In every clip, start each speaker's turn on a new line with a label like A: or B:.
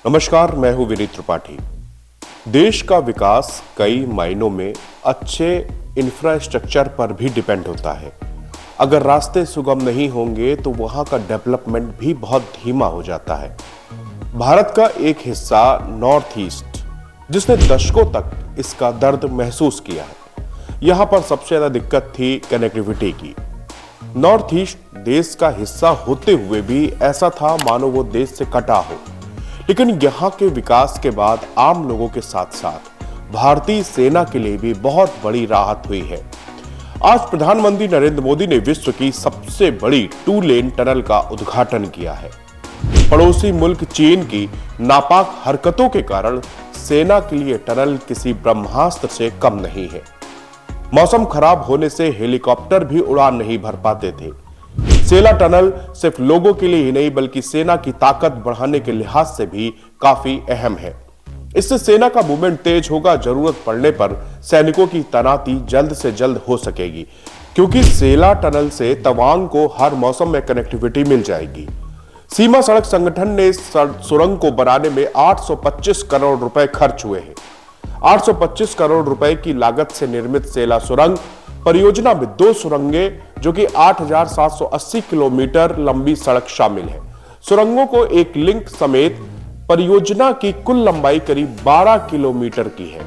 A: नमस्कार, मैं हूं विनीत त्रिपाठी। देश का विकास कई मायनों में अच्छे इंफ्रास्ट्रक्चर पर भी डिपेंड होता है। अगर रास्ते सुगम नहीं होंगे तो वहां का डेवलपमेंट भी बहुत धीमा हो जाता है। भारत का एक हिस्सा नॉर्थ ईस्ट, जिसने दशकों तक इसका दर्द महसूस किया है, यहां पर सबसे ज्यादा दिक्कत थी कनेक्टिविटी की। नॉर्थ ईस्ट देश का हिस्सा होते हुए भी ऐसा था मानो वो देश से कटा हो। लेकिन यहाँ के विकास के बाद आम लोगों के साथ साथ भारतीय सेना के लिए भी बहुत बड़ी राहत हुई है। आज प्रधानमंत्री नरेंद्र मोदी ने विश्व की सबसे बड़ी 2 लेन टनल का उद्घाटन किया है। पड़ोसी मुल्क चीन की नापाक हरकतों के कारण सेना के लिए टनल किसी ब्रह्मास्त्र से कम नहीं है। मौसम खराब होने से हेलीकॉप्टर भी उड़ान नहीं भर पाते थे। सेला टनल सिर्फ लोगों के लिए ही नहीं बल्कि सेना की ताकत बढ़ाने के लिहाज से भी काफी अहम है। इससे सेना का मूवमेंट तेज होगा, जरूरत पड़ने पर सैनिकों की तैनाती जल्द से जल्द हो सकेगी, क्योंकि सेला टनल से तवांग को हर मौसम में कनेक्टिविटी मिल जाएगी। सीमा सड़क संगठन ने इस सुरंग को बनाने में 825 करोड़ रुपए खर्च हुए हैं। 825 करोड़ रुपए की लागत से निर्मित सेला सुरंग परियोजना में 2 सुरंगें जो कि 8,780 किलोमीटर लंबी सड़क शामिल है। सुरंगों को एक लिंक समेत परियोजना की कुल लंबाई करीब 12 किलोमीटर की है।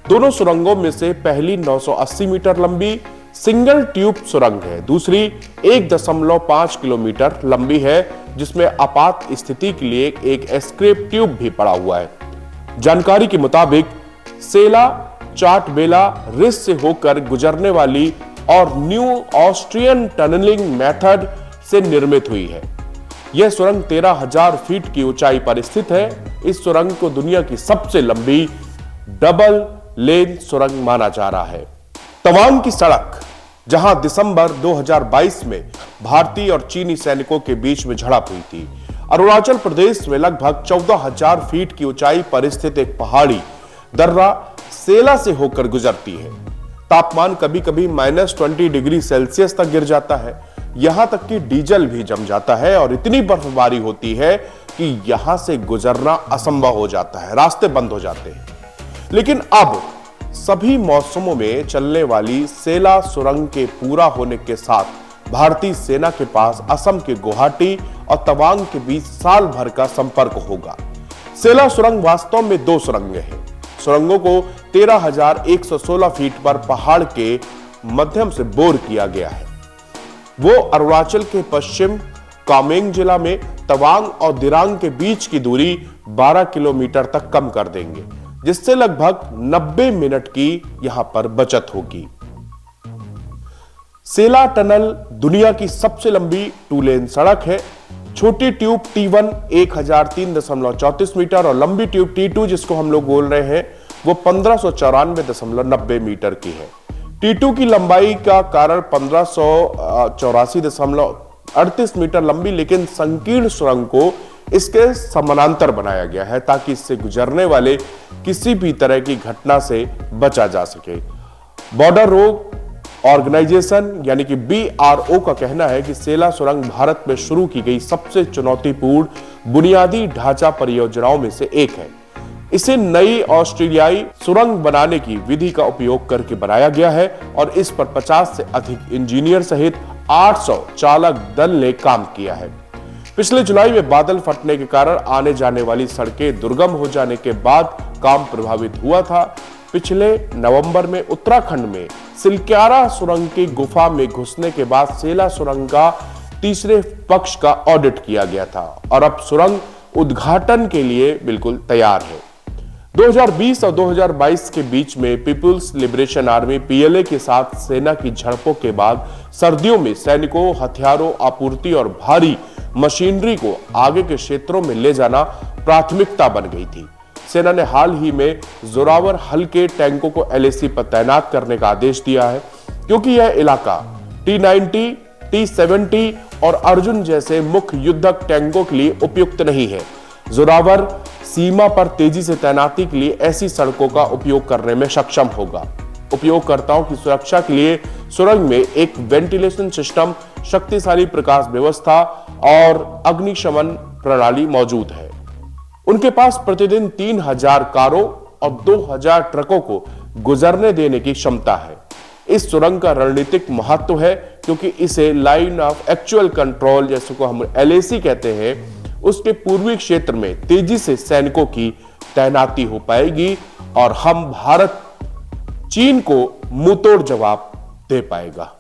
A: दोनों सुरंगों में से पहली 980 मीटर लंबी सिंगल ट्यूब सुरंग है, दूसरी 1.5 किलोमीटर लंबी है, जिसमें आपात स्थिति के लिए एक एस्केप ट्यूब भी पड़ा हुआ है। जानकारी के मुताबिक सेला चाटबेला रिस से होकर गुजरने वाली और न्यू ऑस्ट्रियन टनलिंग मेथड से निर्मित हुई है। यह सुरंग 13,000 फीट की ऊंचाई पर स्थित है। इस सुरंग को दुनिया की सबसे लंबी डबल लेन सुरंग माना जा रहा है। तवांग की सड़क, जहां दिसंबर 2022 में भारतीय और चीनी सैनिकों के बीच में झड़प हुई थी, अरुणाचल प्रदेश में लगभग 14,000 फीट की ऊंचाई पर स्थित एक पहाड़ी दर्रा सेला से होकर गुजरती है। तापमान कभी कभी -20 डिग्री सेल्सियस तक गिर जाता है। यहां तक कि डीजल भी जम जाता है और इतनी बर्फबारी होती है कि यहां से गुजरना असंभव हो जाता है, रास्ते बंद हो जाते हैं। लेकिन अब सभी मौसमों में चलने वाली सेला सुरंग के पूरा होने के साथ भारतीय सेना के पास असम के गुवाहाटी और तवांग के बीच साल भर का संपर्क होगा। सेला सुरंग वास्तव में 2 सुरंगें हैं। सुरंगों को 13,116 फीट पर पहाड़ के माध्यम से बोर किया गया है। वो अरुणाचल के पश्चिम कामेंग जिला में तवांग और दिरांग के बीच की दूरी 12 किलोमीटर तक कम कर देंगे, जिससे लगभग 90 मिनट की यहां पर बचत होगी। सेला टनल दुनिया की सबसे लंबी 2 लेन सड़क है। छोटी ट्यूब T1 1003.34 मीटर और लंबी ट्यूब T2 जिसको हम लोग बोल रहे हैं वो 1594.90 मीटर की है। T2 की लंबाई का कारण 1584.38 मीटर लंबी लेकिन संकीर्ण सुरंग को इसके समानांतर बनाया गया है ताकि इससे गुजरने वाले किसी भी तरह की घटना से बचा जा सके। बॉर्डर रोड ऑर्गेनाइजेशन यानी कि BRO का कहना है कि सेला सुरंग भारत में शुरू की गई सबसे चुनौतीपूर्ण बुनियादी ढांचा परियोजनाओं में से एक है। इसे नई ऑस्ट्रेलियाई सुरंग बनाने की विधि का उपयोग करके बनाया गया है और इस पर 50 से अधिक इंजीनियर सहित 800 चालक दल ने काम किया है। पिछले जुलाई में बादल फटने के कारण आने जाने वाली सड़कें दुर्गम हो जाने के बाद काम प्रभावित हुआ था। पिछले नवंबर में उत्तराखंड में सिलक्यारा सुरंग की गुफा में घुसने के बाद सेला सुरंग का तीसरे पक्ष का ऑडिट किया गया था और अब सुरंग उद्घाटन के लिए बिल्कुल तैयार है। 2020 और 2022 के बीच में पीपुल्स लिबरेशन आर्मी PLA के साथ सेना की झड़पों के बाद सर्दियों में सैनिकों, हथियारों, आपूर्ति और भारी मशीनरी को आगे के क्षेत्रों में ले जाना प्राथमिकता बन गई थी। सेना ने हाल ही में जोरावर हल्के टैंकों को LAC पर तैनात करने का आदेश दिया है, क्योंकि यह इलाका T90, T70 और अर्जुन जैसे मुख्य युद्धक टैंकों के लिए उपयुक्त नहीं है। जोरावर सीमा पर तेजी से तैनाती के लिए ऐसी सड़कों का उपयोग करने में सक्षम होगा। उपयोगकर्ताओं की सुरक्षा के लिए सुरंग में एक वेंटिलेशन सिस्टम, शक्तिशाली प्रकाश व्यवस्था और अग्निशमन प्रणाली मौजूद है। उनके पास प्रतिदिन 3000 कारों और 2000 ट्रकों को गुजरने देने की क्षमता है। इस सुरंग का रणनीतिक महत्व है क्योंकि इसे लाइन ऑफ एक्चुअल कंट्रोल, जैसे को हम LAC कहते हैं, उसके पूर्वी क्षेत्र में तेजी से सैनिकों की तैनाती हो पाएगी और भारत चीन को मुंहतोड़ जवाब दे पाएगा।